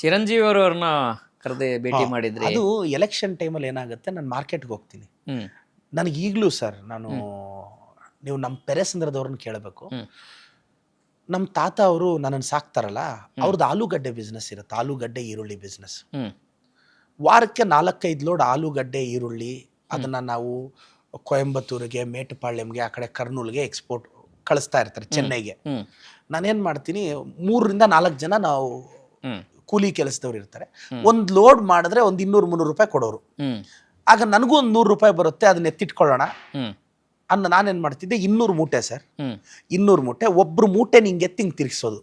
ಚಿರಂಜೀವಿ ಅವ್ರನ್ನ ಕರೆದು ಭೇಟಿ ಮಾಡಿದ್ರಿ. ಅದು ಎಲೆಕ್ಷನ್ ಟೈಮಲ್ಲಿ ಏನಾಗುತ್ತೆ, ನಾನು ಮಾರ್ಕೆಟ್ಗೆ ಹೋಗ್ತೀನಿ. ಹ್ಮ್ ನನಗೆ ಈಗಲೂ ಸರ್, ನೀವು ನಮ್ಮ ಪೆರೇಸಂದ್ರದವ್ರನ್ನ ಕೇಳಬೇಕು. ನಮ್ಮ ತಾತ ಅವರು ನನ್ನನ್ನು ಸಾಕ್ತಾರಲ್ಲ, ಅವ್ರದ್ದು ಆಲೂಗಡ್ಡೆ ಬಿಸ್ನೆಸ್ ಇರುತ್ತೆ, ಆಲೂಗಡ್ಡೆ ಈರುಳ್ಳಿ ಬಿಸ್ನೆಸ್. ಹ್ಮ್ ವಾರಕ್ಕೆ 4-5 ಲೋಡ್ ಆಲೂಗಡ್ಡೆ ಈರುಳ್ಳಿ ಅದನ್ನು ನಾವು ಕೊಯಂಬತ್ತೂರಿಗೆ, ಮೇಟುಪಾಳ್ಯಂಗೆ, ಆ ಕಡೆ ಕರ್ನೂಲ್ಗೆ ಎಕ್ಸ್ಪೋರ್ಟ್ ಕಳಿಸ್ತಾ ಇರ್ತಾರೆ, ಚೆನ್ನೈಗೆ. ಹ್ಮ್ ನಾನೇನು ಮಾಡ್ತೀನಿ, 3-4 ಜನ ನಾವು ಹ್ಮ್ ಕೂಲಿ ಕೆಲಸದವ್ರು ಇರ್ತಾರೆ. ಒಂದು ಲೋಡ್ ಮಾಡಿದ್ರೆ ಒಂದು 200-300 ರೂಪಾಯಿ ಕೊಡೋರು. ಹ್ಮ್ ಆಗ ನನಗೂ ಒಂದು 100 ರೂಪಾಯಿ ಬರುತ್ತೆ, ಅದನ್ನ ಎತ್ತಿಟ್ಕೊಳ್ಳೋಣ ಹ್ಮ್ ಅನ್ನ ನಾನೇನು ಮಾಡ್ತಿದ್ದೆ, 200 ಮೂಟೆ ಸರ್, ಹ್ಮ್ 200 ಮೂಟೆ, ಒಬ್ರು ಮೂಟೆ ನಿಂಗೆ ಎತ್ತಿ ಹಿಂಗೆ ತಿರ್ಗಿಸೋದು.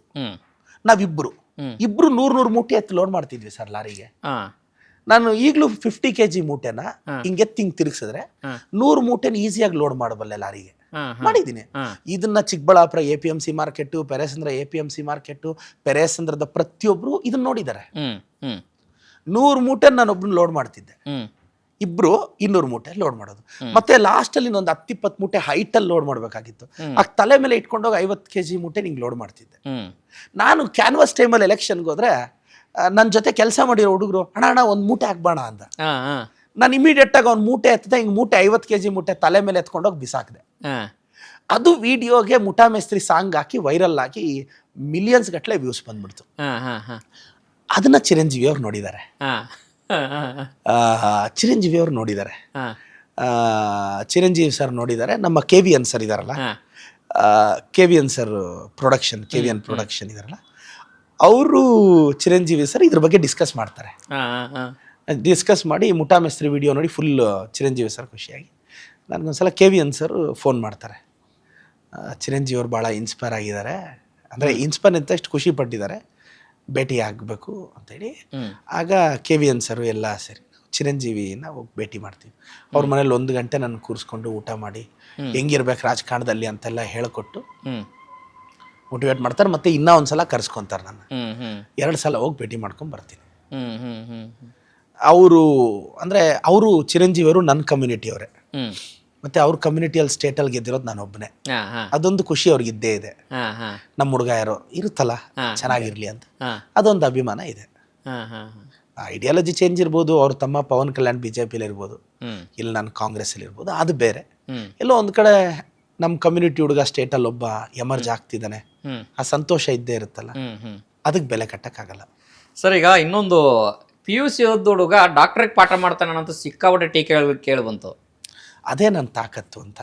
ನಾವಿಬ್ರು 100 ಮೂಟೆ ಎತ್ತಿ ಲೋಡ್ ಮಾಡ್ತಿದ್ವಿ ಸರ್ ಲಾರಿಗೆ. ನಾನು ಈಗಲೂ 50 kg ಮೂಟೆನ ಹಿಂಗೆ ಎತ್ತಿ ಹಿಂಗೆ ತಿರ್ಗಿಸಿದ್ರೆ 100 ಮೂಟೆನ ಈಸಿಯಾಗಿ ಲೋಡ್ ಮಾಡಬಲ್ಲೆ ಲಾರಿಗೆ. ಮಾಡಿದ್ದೀನಿ. ಇದನ್ನ Chikkaballapura APMC market, Peresandra APMC market, ಪೆರೇಸಂದ್ರದ ಪ್ರತಿಯೊಬ್ರು ಇದನ್ನ ನೋಡಿದ್ದಾರೆ. 100 ಮೂಟೆ ನಾನು ಒಬ್ಬನ ಲೋಡ್ ಮಾಡ್ತಿದ್ದೆ, ಇಬ್ರು 200 ಮೂಟೆ ಲೋಡ್ ಮಾಡೋದು. ಮತ್ತೆ ಲಾಸ್ಟ್ ಅಲ್ಲಿ ಇನ್ನೊಂದು 10-20 ಮೂಟೆ ಹೈಟ್ ಅಲ್ಲಿ ಲೋಡ್ ಮಾಡ್ಬೇಕಾಗಿತ್ತು. ಆ ತಲೆ ಮೇಲೆ ಇಟ್ಕೊಂಡೋಗಿ 50 kg ಮೂಟೆ ನಿಂಗೆ ಲೋಡ್ ಮಾಡ್ತಿದ್ದೆ. ನಾನು ಕ್ಯಾನ್ವಾಸ್ ಟೈಮಲ್ಲಿ ಎಲೆಕ್ಷನ್ಗೆ ಹೋದ್ರೆ ನನ್ನ ಜೊತೆ ಕೆಲಸ ಮಾಡಿರೋ ಹುಡುಗರು, ಅಣ್ಣ ಒಂದು ಮೂಟೆ ಹಾಕ್ಬೋಣ ಅಂತ. ನಾನು ಇಮಿಡಿಯೇಟ್ ಆಗಿ ಅವ್ನು ಮೂಟೆ ಎತ್ತದೆ, ಹಿಂಗೆ ಮೂಟೆ 50 kg ಮೂಟೆ ತಲೆ ಮೇಲೆ ಎತ್ಕೊಂಡೋಗಿ ಬಿಸಾಕಿದೆ. ಅದು ವಿಡಿಯೋಗೆ ಮುಠಾ ಮೇಸ್ತ್ರಿ ಸಾಂಗ್ ಹಾಕಿ ವೈರಲ್ ಆಗಿ ಮಿಲಿಯನ್ಸ್ ಗಟ್ಟಲೆ ವ್ಯೂಸ್ ಬಂದ್ಬಿಡ್ತು. ಅದನ್ನ ಚಿರಂಜೀವಿ ಅವ್ರು ನೋಡಿದ್ದಾರೆ. ಚಿರಂಜೀವಿ ಅವ್ರು ನೋಡಿದ್ದಾರೆ, ಚಿರಂಜೀವಿ ಸರ್ ನೋಡಿದ್ದಾರೆ. ನಮ್ಮ KVN ಸರ್ ಇದಾರಲ್ಲ, KVN sir production, KVN production ಇದಾರಲ್ಲ, ಅವರು ಚಿರಂಜೀವಿ ಸರ್ ಇದ್ರ ಬಗ್ಗೆ ಡಿಸ್ಕಸ್ ಮಾಡ್ತಾರೆ. ಡಿಸ್ಕಸ್ ಮಾಡಿ ಮುಠಾ ಮೇಸ್ತ್ರಿ ವಿಡಿಯೋ ನೋಡಿ ಫುಲ್ ಚಿರಂಜೀವಿ ಸರ್ ಖುಷಿಯಾಗಿ ನನಗೊಂದ್ಸಲ KVN ಸರ್ ಫೋನ್ ಮಾಡ್ತಾರೆ. ಚಿರಂಜೀವಿ ಅವ್ರು ಭಾಳ ಇನ್ಸ್ಪೈರ್ ಆಗಿದ್ದಾರೆ, ಅಂದರೆ ಇನ್ಸ್ಪೈರ್ ಅಂತ ಎಷ್ಟು ಖುಷಿ ಪಟ್ಟಿದ್ದಾರೆ, ಭೇಟಿ ಆಗಬೇಕು ಅಂತೇಳಿ. ಆಗ KVN ಸರು ಎಲ್ಲ ಸರಿ ಚಿರಂಜೀವಿನ ಹೋಗಿ ಭೇಟಿ ಮಾಡ್ತೀವಿ. ಅವ್ರ ಮನೇಲಿ 1 ಗಂಟೆ ನನ್ನ ಕೂರಿಸ್ಕೊಂಡು ಊಟ ಮಾಡಿ ಹೆಂಗಿರ್ಬೇಕು ರಾಜಕಾರಣದಲ್ಲಿ ಅಂತೆಲ್ಲ ಹೇಳಿಕೊಟ್ಟು ಮೋಟಿವೇಟ್ ಮಾಡ್ತಾರೆ. ಮತ್ತೆ ಇನ್ನೂ ಒಂದ್ಸಲ ಕರ್ಸ್ಕೊತಾರೆ, ನನ್ನ 2 ಸಲ ಹೋಗಿ ಭೇಟಿ ಮಾಡ್ಕೊಂಡು ಬರ್ತೀನಿ. ಅವರು ಚಿರಂಜೀವಿಯವರು ನನ್ನ ಕಮ್ಯುನಿಟಿಯವರೇ, ಮತ್ತೆ ಅವ್ರ ಕಮ್ಯುನಿಟಿಯಲ್ಲಿ ಸ್ಟೇಟಲ್ಲಿ ಗೆದ್ದಿರೋದು ನಾನು ಒಬ್ಬನೇ. ಅದೊಂದು ಖುಷಿ ಅವ್ರಿಗೆ ಇದ್ದೇ ಇದೆ. ನಮ್ಮ ಹುಡುಗ ಯಾರೋ ಇರುತ್ತಲ್ಲ ಚೆನ್ನಾಗಿರ್ಲಿ ಅಂತ, ಅದೊಂದು ಅಭಿಮಾನ ಇದೆ. ಐಡಿಯಾಲಜಿ ಚೇಂಜ್ ಇರ್ಬೋದು, ಅವ್ರ ತಮ್ಮ ಪವನ್ ಕಲ್ಯಾಣ್ BJPಲಿ ಇರ್ಬೋದು, ಇಲ್ಲಿ ನಾನು ಕಾಂಗ್ರೆಸ್ಸಲ್ಲಿ ಇರ್ಬೋದು, ಅದು ಬೇರೆ. ಎಲ್ಲೋ ಒಂದು ಕಡೆ ನಮ್ಮ ಕಮ್ಯುನಿಟಿ ಹುಡುಗ ಸ್ಟೇಟಲ್ಲಿ ಒಬ್ಬ ಎಮರ್ಜ್ ಆಗ್ತಿದ್ದಾನೆ, ಆ ಸಂತೋಷ ಇದ್ದೇ ಇರುತ್ತಲ್ಲ, ಅದಕ್ಕೆ ಬೆಲೆ ಕಟ್ಟಕ್ಕಾಗಲ್ಲ. ಸರ್, ಈಗ ಇನ್ನೊಂದು PUC ಓದ್ ಹುಡುಗ ಡಾಕ್ಟ್ರಿಗೆ ಪಾಠ ಮಾಡ್ತಾನಂತ ಸಿಕ್ಕಾಪಟ್ಟೆ ಟೀಕೆ ಕೇಳಿ ಬಂತು. ಅದೇ ನನ್ನ ತಾಕತ್ತು ಅಂತ.